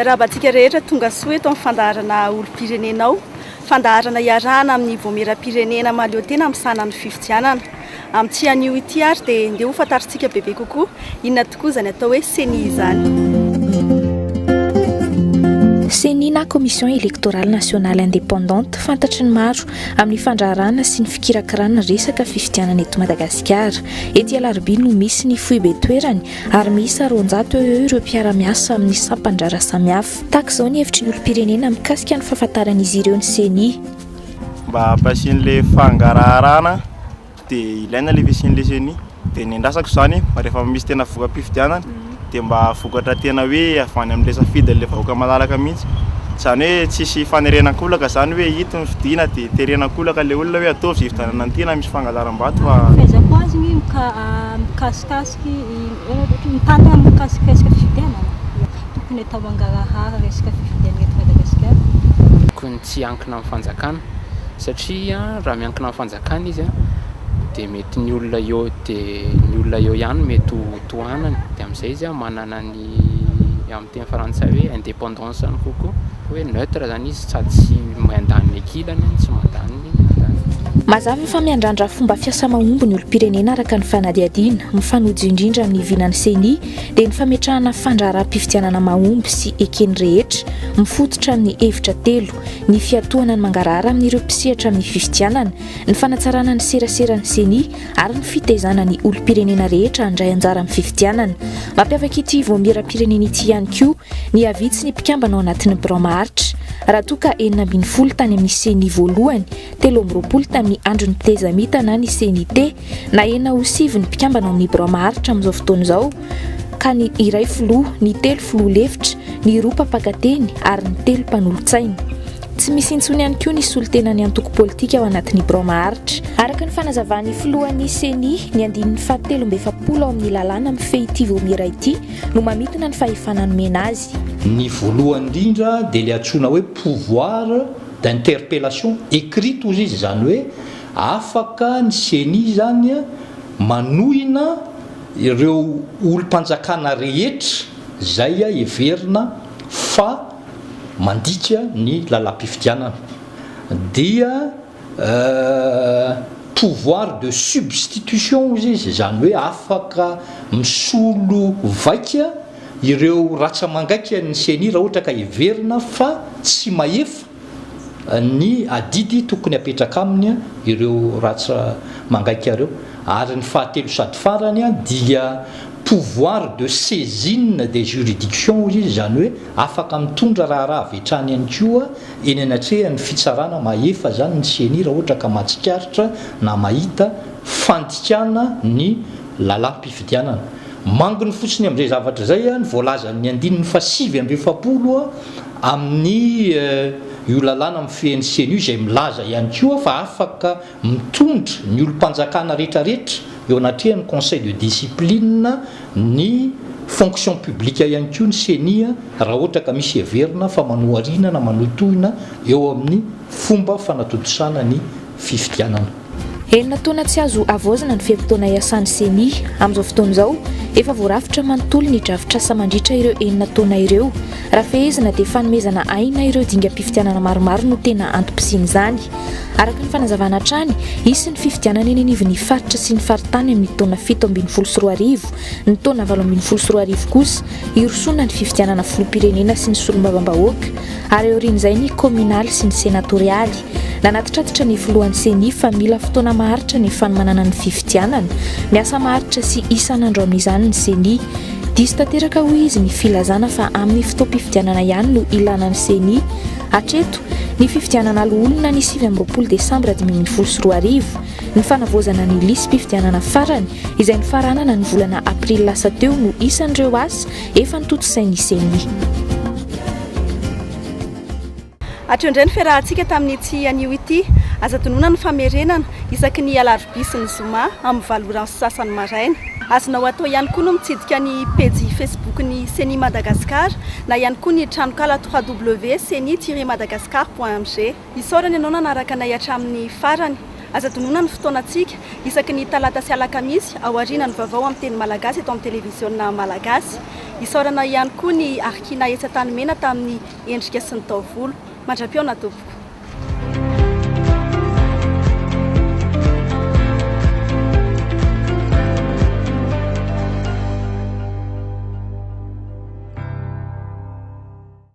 Miarabantsika rehetra tonga soa eto amin'ny fandaharana olom-pirenenao. Fandaharana iarahana amin'ny voamera-pirenena mahaleo tena amin'ny sanany fifidianana. Amin'ity anio ity ary dia ndeha ho fantarintsika bebe kokoa inona tokoa izany atao hoe CENI izany. CENI na Commission électorale nationale indépendante fantatry ny maro amin'ny fandraharana sy ny fikirakirana resaka fifidianana eto Madagasikara. Ety Alarobia no misy ny foibe toerany ary misy 400 eo ireo mpiara-miasa amin'ny sampandrara samihafa. Tahaka izao ny hevitry ny olom-pirenena mikasika ny fahafantaran'izy ireo ny CENI. Mba hampasin'le fangaraharaana dia ilaina le visin'le CENI dia ny andrasako izany rehefa misy tena voka-pifidianana dia mba vokatra tena hoe avany amin'ilay safidy le vahoaka malalaka mihitsy. Izany hoe tsisy fanerenan-kolaka izany hoe hito ny fidiana dia terenan-kolaka le olona hoe ataovy fifidianana an'ity misy fangalaram-bato fa fahaizako azy ny mikasikasiky mitantana mikasikasika fifidianana tokony atao mangarahara resaka fifidianana eto Madagasikara. Tokony tsy ankina amin'ny fanjakana satria raha miankina amin'ny fanjakana izy dia mety ny olona eo dia ny olona eo ihany mety tohanany dia amin'izay izy manana ny amin'ny teny frantsay hoe indépendance any kokoa hoe neutre zany izy tsy mandany ny akilany tsy mandany ny mazava fa miandrandra fomba fiasa mahomby ny olom-pirenena araka ny fanadihadiana mifanojo indrindra amin'ny vinan'ny CENI dia ny fametrahana fandraharam-pifidianana mahomby sy ekeny rehetra mifototra amin'ny hevitra telo ny fiatohana ny mangarahara amin'ireo mpisehatra amin'ny fifidianana ny fanatsarana ny seraseran'ny CENI ary ny fitaizana ny olom-pirenena rehetra handray anjara amin'ny fifidianana. Mampiavaka ity voamera-pirenena ity ihany koa ny havitsy ny mpikambana ao anatin'ny birao maharitra raha toa ka 920 tany amin'ny CENI voalohany 320 tamin'ny andro ny tezamitana ny CNT na 9 ny mpikambana amin'ny birao maharitra amin'izao fotoana izao ka ny iray filoha ny 3 filoha lefitra ny 2 mpampakateny ary ny 3 mpanolontsaina. Tsy misy intsony ihany koa ny solontenany antoko politika ao anatin'ny birao maharitra. Araka ny fanazavan'ny filohan'ny CENI ny andinin'ny 770 ao amin'ny lalàna mifehy ity voamera ity no mamitona ny fahefanany mena azy. Ny voalohany indrindra dia le antsoina hoe pouvoir d'interpellation écrite ozy izy zany hoe afaka ny CENI zany manohina ireo olom-panjakana rehetra izay heverina fa mandika ny lalam-pifidianana dia pouvoir de substitution izy izy zany hoe afaka misolo vaika ireo ratsa mangaika ny CENI raha ohatra ka heverina fa tsy mahefa ny adidy tokony apetraka aminy ireo ratsa mangaika ireo. Ary ny fahatelo sady farany dia pouvoir de saisine des juridictions izy zany hoe afaka mitondra raha avetrany ihany koa eny anatrehan'ny fitsarana mahefa zany ny CENI raha ohatra ka mahatsikaritra na mahita fandikana ny lalam-pifidianana. Mangony fotsiny amin'izay zavatra izay ny voalazan'ny andininy fa 720 amin'ny io lalàna mifehin'ny CENI izay milaza ihany koa fa afaka mitondra ny olom-panjakana rehetrarehetra eo anatrehan'ny conseil de discipline ny fonction publique ihany koa ny CENI raha ohatra ka misy heverina fa manoharina na manotohina eo amin'ny fomba fanatodisana ny fifidianana. Enina taona tsy azo avoazana ny fiam-potoana iasan'ny CENI amin'izao fotoana izao efa voarafitra manontolo ny drafitr'asa mandritra ireo enina taona ireo. Raha fehezina dia fanomezana aina ireo dingam-pifidianana maromaro no tena antom-pisiany izany. Araka ny fanazavana hatrany isy ny fifidianana eny anivon'ny faritra sy ny faritany amin'ny taona 724 ny taona 824 kosa irosona ny fifidianana filoham-pirenena sy ny solombavambahoaka ary aorian'izay ny communal sy ny senatorialy. Nanatitratitra ny filohan'ny CENI fa mila fotoana maharitra ny fanomanana ny fifidianana miasa maharitra sy isan'andro amin'izany ny CENI. Diso tanteraka hoy izy ny filazana fa amin'ny fotoam-pifidianana ihany no ilanan'ny CENI. Hatreto ny fifidianana aloholona ny 9 desambra 2024 ny fanavoazana ny lisy mpifidianana farany izay ny faranana ny volana aprily lasa teo no isan'ireo asa efa nitotosain'ny CENI. Atreondray ny fiarahantsika tamin'ity anio ity aza tonona ny famerenana isaky ny Alarobia sy ny Zoma amin'ny valorany sasany maraina. Azonao atao ihany koa no mitsidika ny page Facebook ny CENI Madagascar na ihany koa ny tranokala www.ceni-madagascar.mg. Isaorana ianao nanaraka anay hatramin'ny farany. Aza tonona ny fotoanantsika isaky ny talata sy alakamisy ao aoriana ny vaovao amin'ny teny malagasy eto amin'ny televisionna malagasy. isaorana ihany koa ny arkina etsy-tanymena tamin'ny endrika sy ny taovolo mandram-peona tompoko.